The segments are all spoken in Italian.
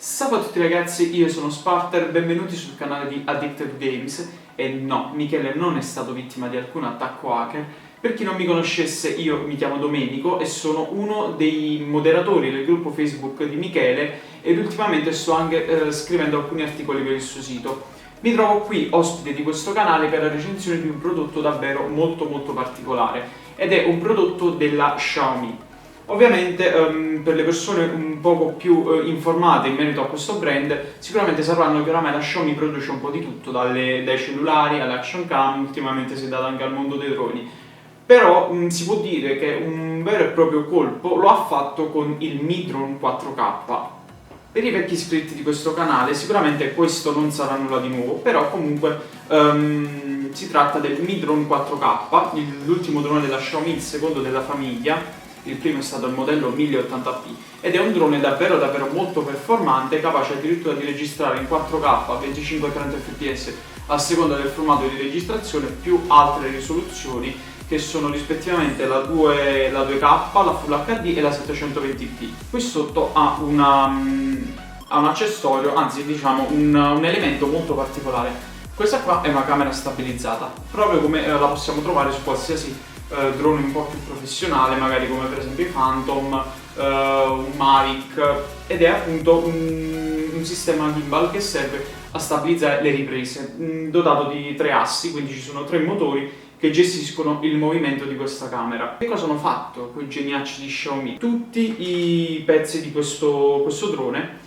Salve a tutti ragazzi, io sono Sparter, benvenuti sul canale di Addicted Games. E no, Michele non è stato vittima di alcun attacco hacker. Per chi non mi conoscesse, io mi chiamo Domenico e sono uno dei moderatori del gruppo Facebook di Michele ed ultimamente sto anche scrivendo alcuni articoli per il suo sito. Mi trovo qui ospite di questo canale per la recensione di un prodotto davvero molto particolare ed è un prodotto della Xiaomi. Ovviamente per le persone un poco più informate in merito a questo brand sicuramente sapranno che oramai la Xiaomi produce un po' di tutto, dai cellulari all'action cam, ultimamente si è data anche al mondo dei droni. Però si può dire che un vero e proprio colpo lo ha fatto con il Mi Drone 4K. Per i vecchi iscritti di questo canale sicuramente questo non sarà nulla di nuovo, però comunque si tratta del Mi Drone 4K, l'ultimo drone della Xiaomi, il secondo della famiglia. Il primo è stato il modello 1080p ed è un drone davvero molto performante, capace addirittura di registrare in 4K a 25-30 fps a seconda del formato di registrazione, più altre risoluzioni che sono rispettivamente la 2K, la Full HD e la 720p. Qui sotto ha un accessorio, anzi diciamo un elemento molto particolare. Questa qua è una camera stabilizzata, proprio come la possiamo trovare su qualsiasi drone un po' più professionale, magari come per esempio i Phantom, un Mavic, ed è appunto un sistema gimbal che serve a stabilizzare le riprese, dotato di 3 assi, quindi ci sono 3 motori che gestiscono il movimento di questa camera. Che cosa hanno fatto quei geniacci di Xiaomi? Tutti i pezzi di questo drone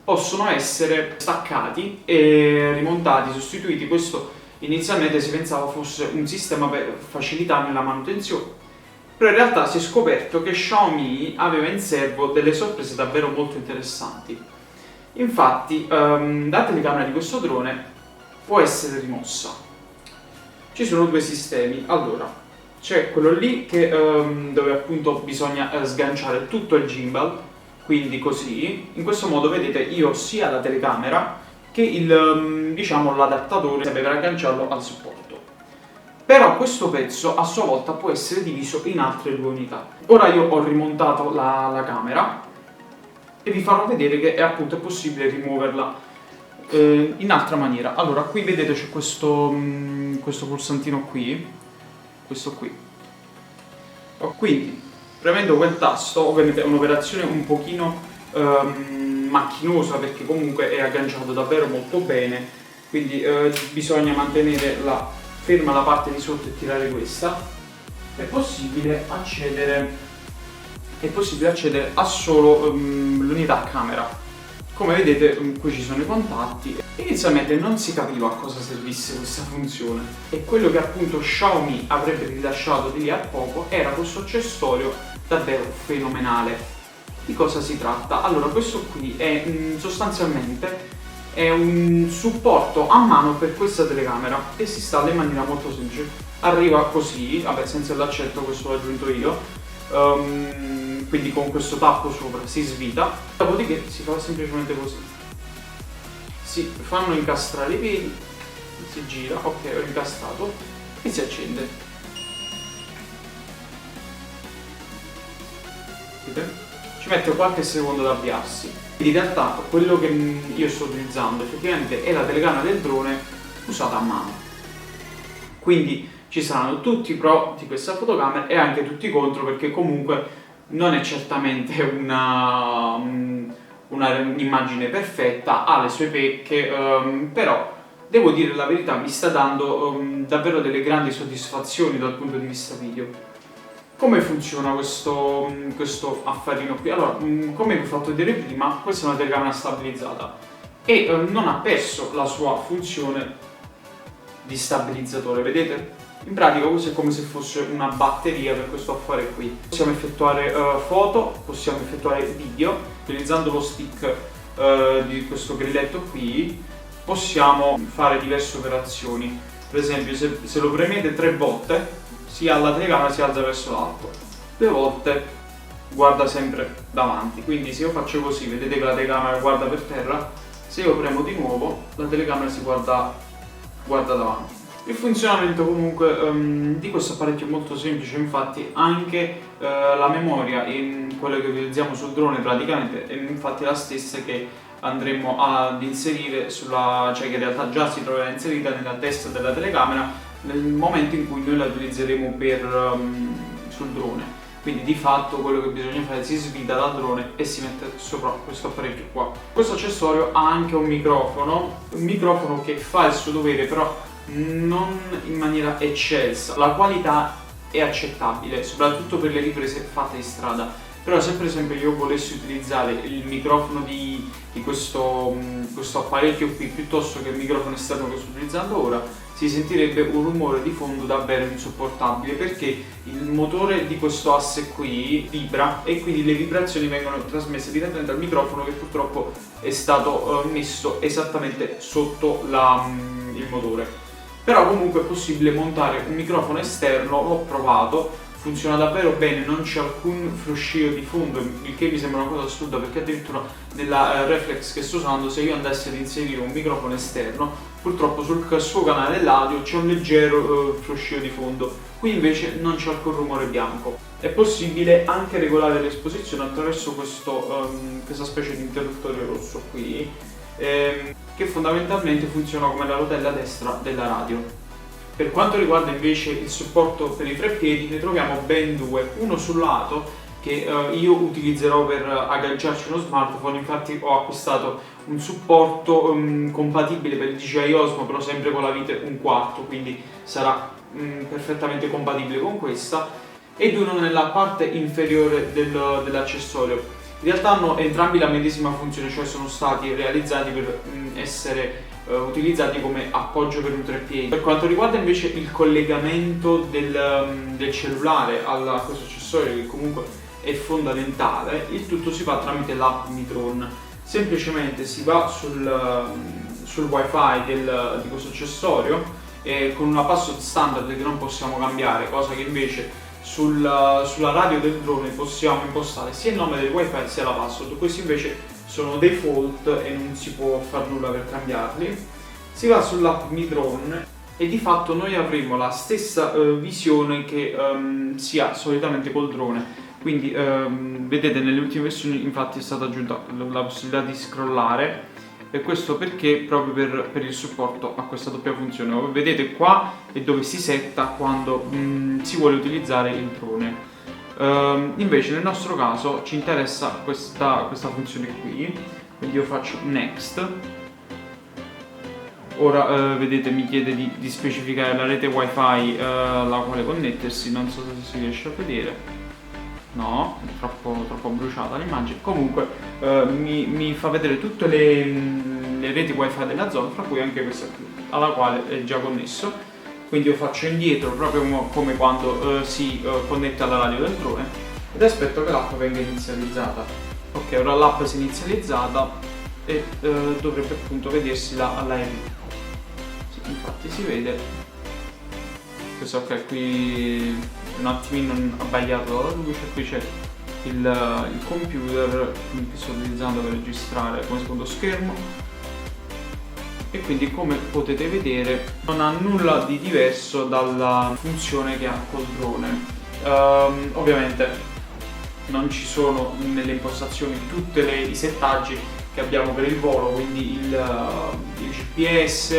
possono essere staccati e rimontati, sostituiti. Questo inizialmente si pensava fosse un sistema per facilitarne la manutenzione, però in realtà si è scoperto che Xiaomi aveva in serbo delle sorprese davvero molto interessanti. Infatti la telecamera di questo drone può essere rimossa. Ci sono 2 sistemi. Allora, c'è quello lì che, dove appunto bisogna sganciare tutto il gimbal, quindi così. In questo modo vedete io ho sia la telecamera che l'adattatore serve per agganciarlo al supporto. Però questo pezzo a sua volta può essere diviso in altre 2 unità. Ora io ho rimontato la camera e vi farò vedere che è possibile rimuoverla in altra maniera. Allora, qui vedete c'è questo pulsantino qui, questo qui. Quindi, premendo quel tasto, ovviamente è un'operazione un pochino macchinosa perché comunque è agganciato davvero molto bene, quindi bisogna mantenere ferma la parte di sotto e tirare questa. È possibile accedere a solo l'unità camera. Come vedete qui ci sono i contatti. Inizialmente non si capiva a cosa servisse questa funzione e quello che appunto Xiaomi avrebbe rilasciato di lì a poco era questo accessorio davvero fenomenale. Di cosa si tratta? Allora, questo qui è sostanzialmente un supporto a mano per questa telecamera che si installa in maniera molto semplice. Arriva così, vabbè, senza l'accetto, questo l'ho aggiunto io, quindi con questo tappo sopra si svita, dopodiché si fa semplicemente così. Si fanno incastrare i piedi, si gira, ok, ho incastrato, e si accende. Vedete? Ci mette qualche secondo ad avviarsi. In realtà quello che io sto utilizzando effettivamente è la telecamera del drone usata a mano. Quindi ci saranno tutti i pro di questa fotocamera e anche tutti i contro, perché comunque non è certamente un'immagine perfetta, ha le sue pecche, però devo dire la verità, mi sta dando davvero delle grandi soddisfazioni dal punto di vista video. Come funziona questo affarino qui? Allora, come vi ho fatto vedere prima, questa è una telecamera stabilizzata e non ha perso la sua funzione di stabilizzatore, vedete? In pratica questo è come se fosse una batteria per questo affare qui. Possiamo effettuare foto, possiamo effettuare video, utilizzando lo stick di questo grilletto qui possiamo fare diverse operazioni. Per esempio, se lo premete 3 volte, la telecamera si alza verso l'alto, 2 volte guarda sempre davanti, quindi se io faccio così vedete che la telecamera guarda per terra, se io premo di nuovo la telecamera si guarda davanti. Il funzionamento comunque di questo apparecchio è molto semplice, infatti anche la memoria in quello che utilizziamo sul drone praticamente è infatti la stessa che andremo ad inserire cioè che in realtà già si troverà inserita nella testa della telecamera nel momento in cui noi la utilizzeremo sul drone. Quindi di fatto quello che bisogna fare, si svita dal drone e si mette sopra questo apparecchio qua. Questo accessorio ha anche un microfono che fa il suo dovere, però non in maniera eccelsa. La qualità è accettabile, soprattutto per le riprese fatte in strada. Però se per esempio io volessi utilizzare il microfono di questo apparecchio qui piuttosto che il microfono esterno che sto utilizzando ora, si sentirebbe un rumore di fondo davvero insopportabile, perché il motore di questo asse qui vibra e quindi le vibrazioni vengono trasmesse direttamente al microfono, che purtroppo è stato messo esattamente sotto il motore. Però comunque è possibile montare un microfono esterno, l'ho provato, funziona davvero bene, non c'è alcun fruscio di fondo, il che mi sembra una cosa assurda, perché addirittura nella reflex che sto usando, se io andassi ad inserire un microfono esterno, purtroppo sul suo canale dell'audio c'è un leggero fruscio di fondo. Qui invece non c'è alcun rumore bianco. È possibile anche regolare l'esposizione attraverso questa specie di interruttore rosso qui, che fondamentalmente funziona come la rotella destra della radio. Per quanto riguarda invece il supporto per i treppiedi, ne troviamo ben due, uno sul lato che io utilizzerò per agganciarci uno smartphone. Infatti ho acquistato un supporto compatibile per il DJI Osmo, però sempre con la vite 1/4, quindi sarà perfettamente compatibile con questa, ed uno nella parte inferiore dell'accessorio. In realtà hanno entrambi la medesima funzione, cioè sono stati realizzati per essere utilizzati come appoggio per un treppiedi. Per quanto riguarda invece il collegamento del cellulare a questo accessorio, che comunque è fondamentale, il tutto si fa tramite l'app Mi Drone. Semplicemente si va sul wifi di questo accessorio con una password standard che non possiamo cambiare, cosa che invece sulla radio del drone possiamo impostare sia il nome del wifi sia la password. Questi invece sono default e non si può fare nulla per cambiarli. Si va sull'app Mi Drone e di fatto noi avremo la stessa visione che si ha solitamente col drone. Quindi vedete, nelle ultime versioni infatti è stata aggiunta la possibilità di scrollare, e questo perché proprio per il supporto a questa doppia funzione. Vedete, qua è dove si setta quando si vuole utilizzare il drone. Invece nel nostro caso ci interessa questa funzione qui, quindi io faccio next. Ora vedete, mi chiede di specificare la rete wifi alla quale connettersi, non so se si riesce a vedere. No, è troppo bruciata l'immagine. Comunque mi fa vedere tutte le reti wifi della zona, tra cui anche questa qui, alla quale è già connesso. Quindi io faccio indietro proprio come quando si connette alla radio del drone, ed aspetto che l'app venga inizializzata. Ok, ora l'app si è inizializzata e dovrebbe appunto vedersi la live. Sì, infatti si vede. Questo ok, qui un attimino abbagliato dalla luce, qui c'è il computer che sto utilizzando per registrare come secondo schermo, e quindi come potete vedere non ha nulla di diverso dalla funzione che ha col drone. Ovviamente non ci sono nelle impostazioni tutti i settaggi che abbiamo per il volo, quindi il GPS,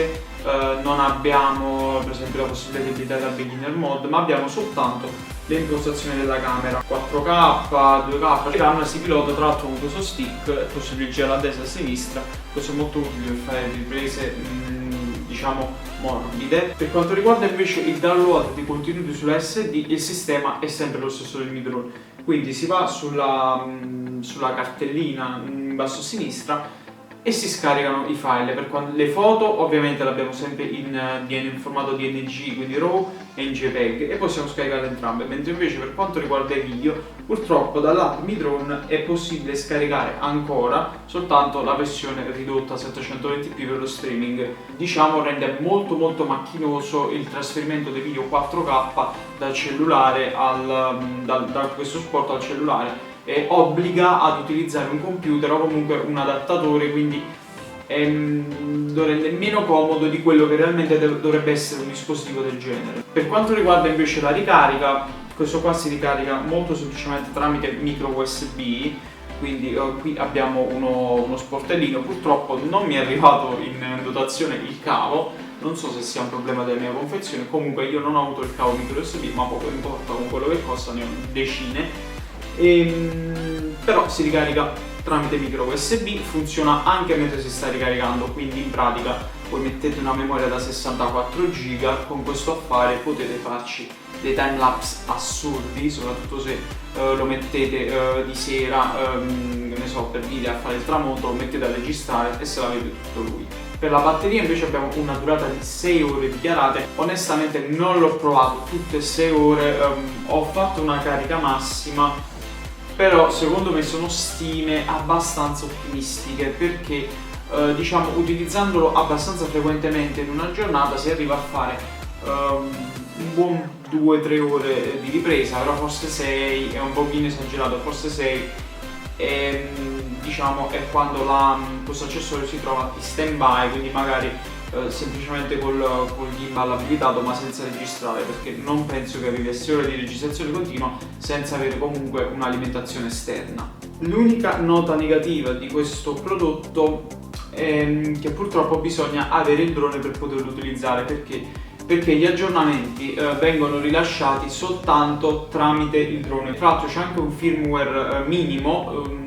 non abbiamo per esempio la possibilità di abilitare la beginner mode, ma abbiamo soltanto le impostazioni della camera 4K, 2K. La camera si pilota tra l'altro con questo stick, è possibile girare a destra e a sinistra. Questo è molto utile per fare riprese diciamo morbide. Per quanto riguarda invece il download di contenuti sulla SD, il sistema è sempre lo stesso del Mi Drone, quindi si va sulla cartellina in basso a sinistra e si scaricano i file. Per le foto ovviamente le abbiamo sempre in formato DNG, quindi RAW, e in JPEG, e possiamo scaricare entrambe, mentre invece per quanto riguarda i video, purtroppo dall'app Mi Drone è possibile scaricare ancora soltanto la versione ridotta a 720p per lo streaming. Diciamo rende molto macchinoso il trasferimento dei video 4K dal cellulare da questo supporto al cellulare, e obbliga ad utilizzare un computer o comunque un adattatore, quindi lo rende meno comodo di quello che realmente dovrebbe essere un dispositivo del genere. Per quanto riguarda invece la ricarica, questo qua si ricarica molto semplicemente tramite micro USB. quindi qui abbiamo uno sportellino. Purtroppo non mi è arrivato in dotazione il cavo, non so se sia un problema della mia confezione, comunque io non ho avuto il cavo micro USB, ma poco importa, con quello che costa ne ho decine, però si ricarica tramite micro USB, funziona anche mentre si sta ricaricando, quindi in pratica voi mettete una memoria da 64 GB, con questo affare potete farci dei timelapse assurdi, soprattutto se lo mettete di sera, ne so, per dire a fare il tramonto, lo mettete a registrare e se la vede tutto lui. Per la batteria invece abbiamo una durata di 6 ore dichiarate. Onestamente non l'ho provato tutte 6 ore, ho fatto una carica massima, però secondo me sono stime abbastanza ottimistiche, perché diciamo utilizzandolo abbastanza frequentemente in una giornata si arriva a fare un buon 2-3 ore di ripresa, però forse 6 è un pochino esagerato, forse 6 diciamo è quando questo accessorio si trova in stand by, quindi magari semplicemente col gimbal abilitato ma senza registrare, perché non penso che arrivessi ore di registrazione continua senza avere comunque un'alimentazione esterna. L'unica nota negativa di questo prodotto è che purtroppo bisogna avere il drone per poterlo utilizzare, perché gli aggiornamenti vengono rilasciati soltanto tramite il drone. Tra l'altro c'è anche un firmware minimo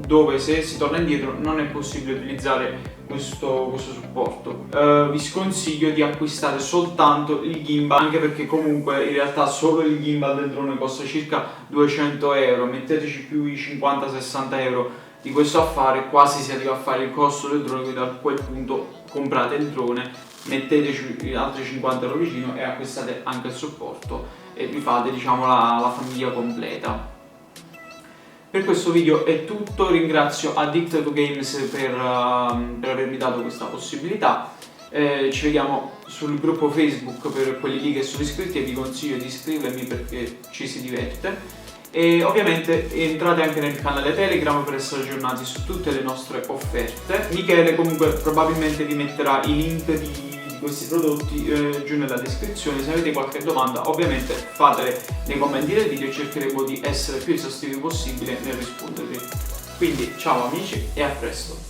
dove se si torna indietro non è possibile utilizzare questo supporto. Vi sconsiglio di acquistare soltanto il gimbal, anche perché comunque in realtà solo il gimbal del drone costa circa 200 euro, metteteci più i 50-60 euro di questo affare, quasi si arriva a fare il costo del drone, quindi a quel punto comprate il drone, metteteci altri 50 euro vicino e acquistate anche il supporto e vi fate diciamo la famiglia completa. Per questo video è tutto, ringrazio Addict2Games per avermi dato questa possibilità. Ci vediamo sul gruppo Facebook per quelli lì che sono iscritti e vi consiglio di iscrivermi perché ci si diverte. E ovviamente entrate anche nel canale Telegram per essere aggiornati su tutte le nostre offerte. Michele comunque probabilmente vi metterà i link di questi prodotti giù nella descrizione. Se avete qualche domanda ovviamente fatele nei commenti del video e cercheremo di essere più esaustivi possibile nel rispondervi. Quindi ciao amici e a presto!